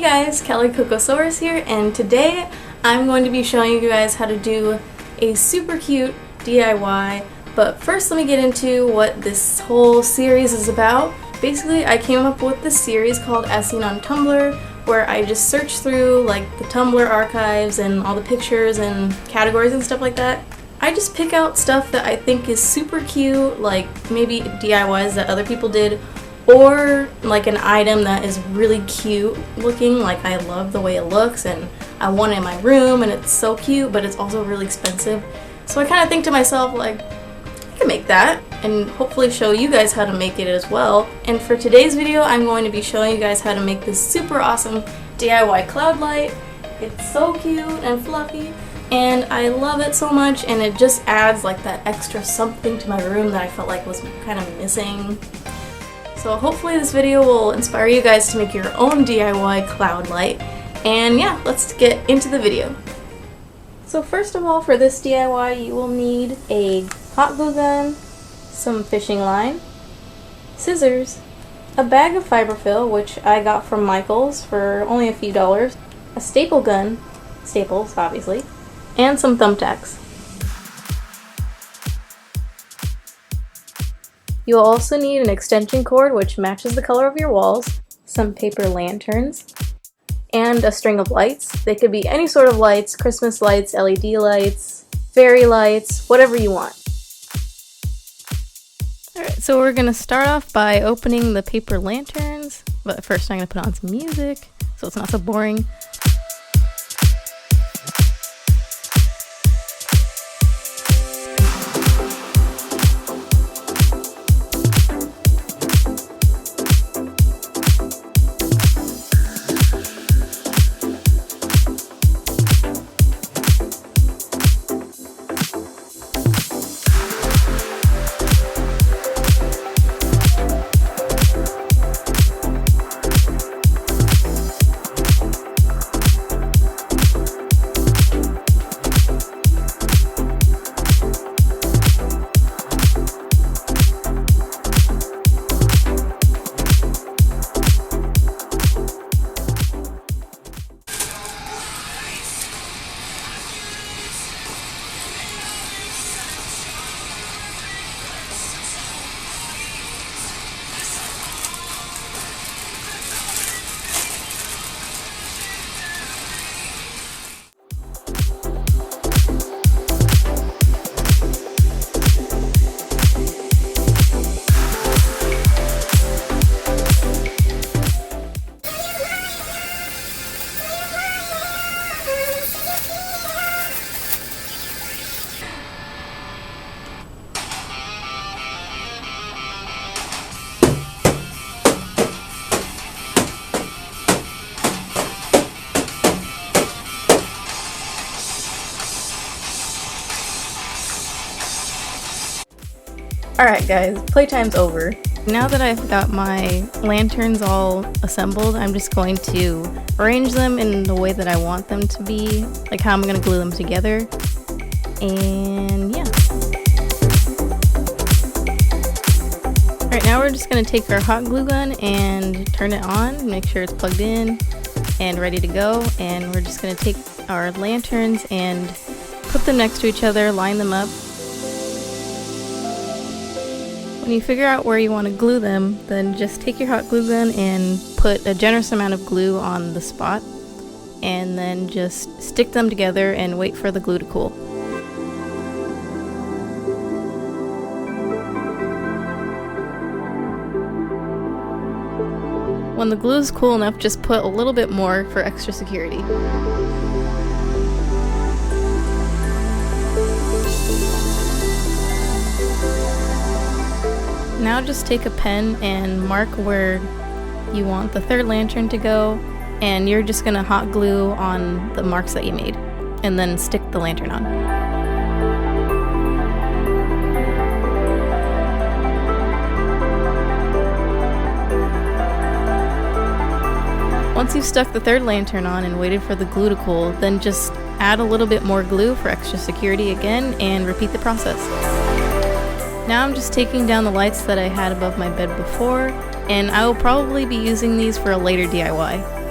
guys, Kelly Cocosaurus here, and today I'm going to be showing you guys how to do a super cute DIY. But first let me get into what this whole series is about. Basically, I came up with this series called As Seen on Tumblr, where I just search through like the Tumblr archives and all the pictures and categories and stuff like that. I just pick out stuff that I think is super cute, like maybe DIYs that other people did, or like an item that is really cute looking, like I love the way it looks and I want it in my room and it's so cute, but it's also really expensive. So I kind of think to myself, like, I can make that and hopefully show you guys how to make it as well. And for today's video, I'm going to be showing you guys how to make this super awesome DIY cloud light. It's so cute and fluffy and I love it so much, and it just adds like that extra something to my room that I felt like was kind of missing. So hopefully this video will inspire you guys to make your own DIY cloud light. And yeah, let's get into the video. So first of all, for this DIY you will need a hot glue gun, some fishing line, scissors, a bag of fiberfill, which I got from Michael's for only a few dollars, a staple gun, staples obviously, and some thumbtacks. You'll also need an extension cord which matches the color of your walls, some paper lanterns, and a string of lights. They could be any sort of lights, Christmas lights, LED lights, fairy lights, whatever you want. Alright, so we're going to start off by opening the paper lanterns, but first I'm going to put on some music so it's not so boring. Alright guys, playtime's over. Now that I've got my lanterns all assembled, I'm just going to arrange them in the way that I want them to be, like how I'm going to glue them together, and yeah. Alright, now we're just going to take our hot glue gun and turn it on, make sure it's plugged in and ready to go, and we're just going to take our lanterns and put them next to each other, line them up. When you figure out where you want to glue them, then just take your hot glue gun and put a generous amount of glue on the spot, and then just stick them together and wait for the glue to cool. When the glue is cool enough, just put a little bit more for extra security. Now just take a pen and mark where you want the third lantern to go, and you're just going to hot glue on the marks that you made, and then stick the lantern on. Once you've stuck the third lantern on and waited for the glue to cool, then just add a little bit more glue for extra security again and repeat the process. Now I'm just taking down the lights that I had above my bed before, and I will probably be using these for a later DIY.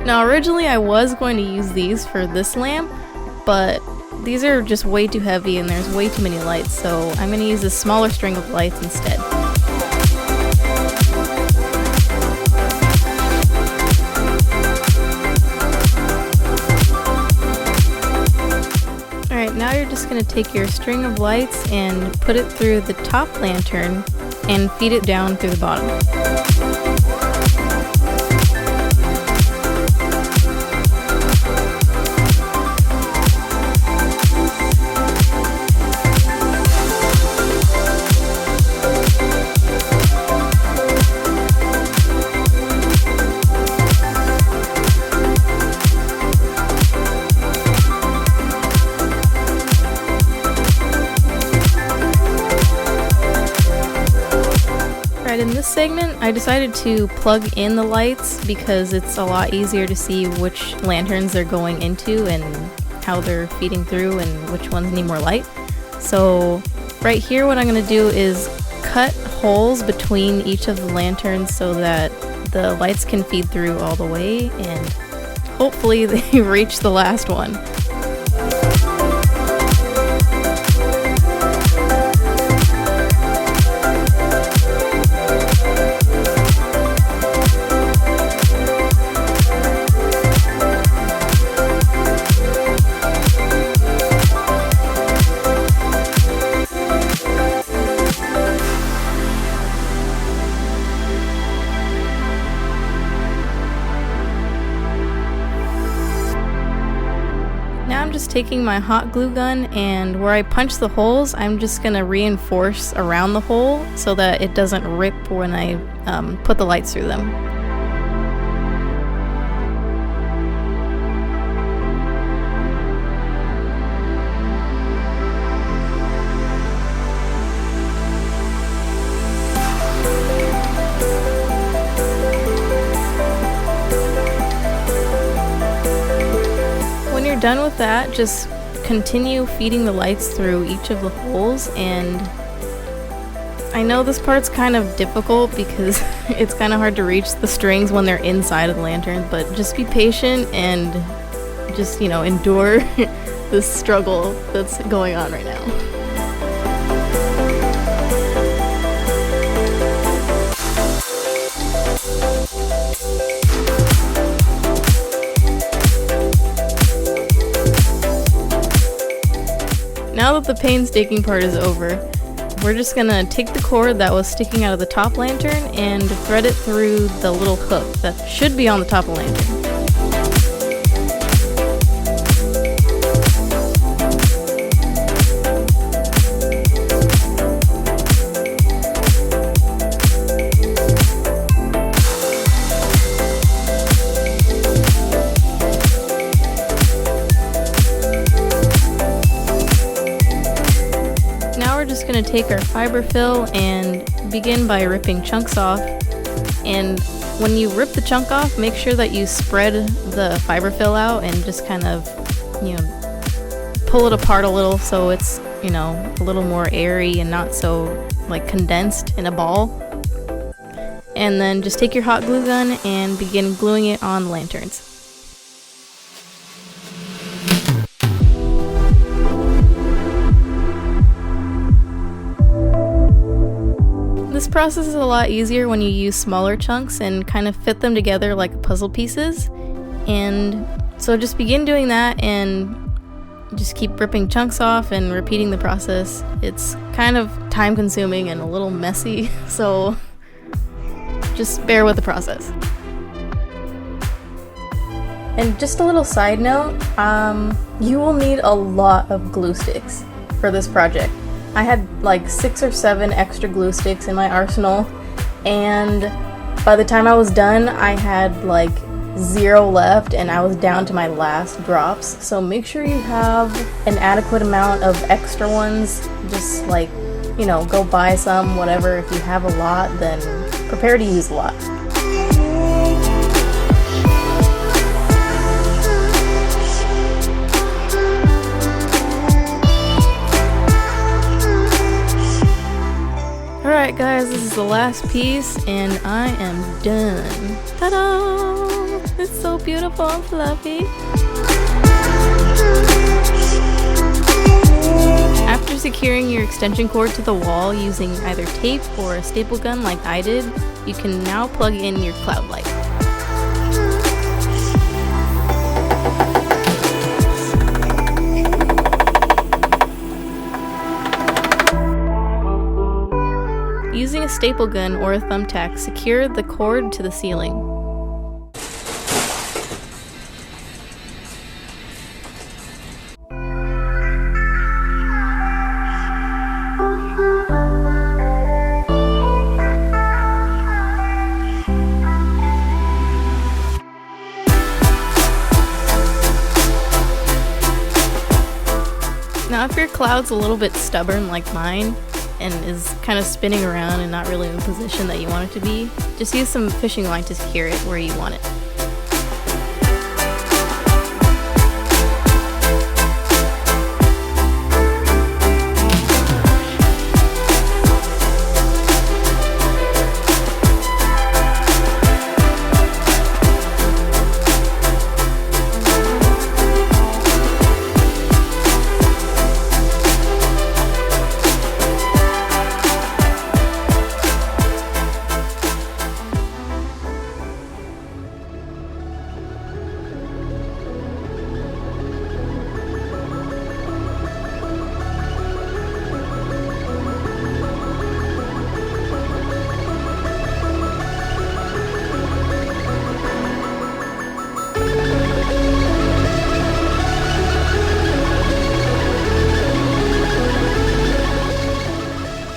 Now originally I was going to use these for this lamp, but these are just way too heavy and there's way too many lights, so I'm going to use a smaller string of lights instead. Alright, now you're just going to take your string of lights and put it through the top lantern and feed it down through the bottom. In this segment, I decided to plug in the lights because it's a lot easier to see which lanterns they're going into and how they're feeding through and which ones need more light. So right here what I'm going to do is cut holes between each of the lanterns so that the lights can feed through all the way and hopefully they reach the last one. Now I'm just taking my hot glue gun, and where I punch the holes, I'm just going to reinforce around the hole so that it doesn't rip when I put the lights through them. Done with that, just continue feeding the lights through each of the holes. And I know this part's kind of difficult because it's kind of hard to reach the strings when they're inside of the lantern, but just be patient and just, you know, endure this struggle that's going on right now. Now that the painstaking part is over, we're just gonna take the cord that was sticking out of the top lantern and thread it through the little hook that should be on the top of the lantern. Going to take our fiber fill and begin by ripping chunks off. And when you rip the chunk off, make sure that you spread the fiber fill out and just kind of, you know, pull it apart a little so it's, you know, a little more airy and not so like condensed in a ball. And then just take your hot glue gun and begin gluing it on the lanterns. This process is a lot easier when you use smaller chunks and kind of fit them together like puzzle pieces. And so just begin doing that and just keep ripping chunks off and repeating the process. It's kind of time consuming and a little messy, so just bear with the process. And just a little side note, you will need a lot of glue sticks for this project. I had like 6 or 7 extra glue sticks in my arsenal, and by the time I was done I had like 0 left and I was down to my last drops. So make sure you have an adequate amount of extra ones. Just like, you know, go buy some, whatever. If you have a lot, then prepare to use a lot. Alright guys, this is the last piece and I am done. Ta-da! It's so beautiful and fluffy. After securing your extension cord to the wall using either tape or a staple gun like I did, you can now plug in your cloud light. Using a staple gun or a thumbtack, secure the cord to the ceiling. Now if your cloud's a little bit stubborn like mine, and is kind of spinning around and not really in the position that you want it to be, just use some fishing line to secure it where you want it.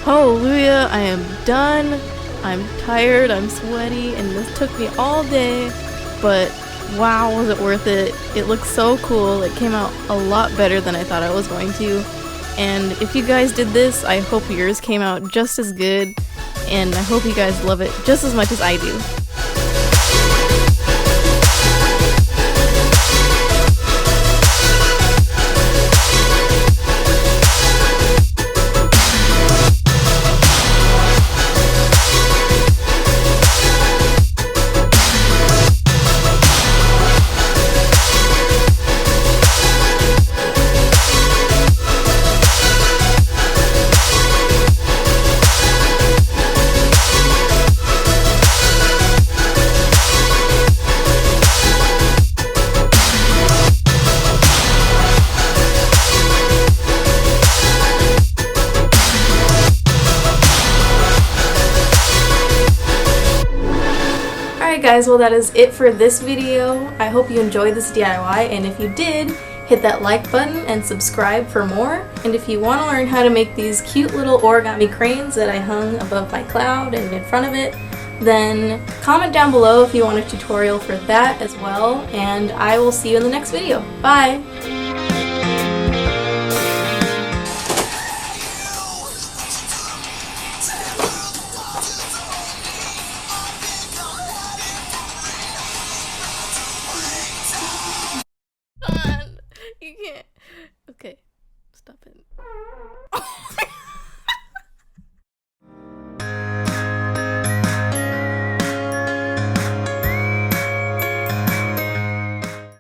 Hallelujah, I am done. I'm tired, I'm sweaty, and this took me all day, but wow, was it worth it. It looks so cool. It came out a lot better than I thought it was going to. And if you guys did this, I hope yours came out just as good, and I hope you guys love it just as much as I do. Alright guys, well that is it for this video. I hope you enjoyed this DIY, and if you did, hit that like button and subscribe for more. And if you want to learn how to make these cute little origami cranes that I hung above my cloud and in front of it, then comment down below if you want a tutorial for that as well, and I will see you in the next video. Bye! You can't.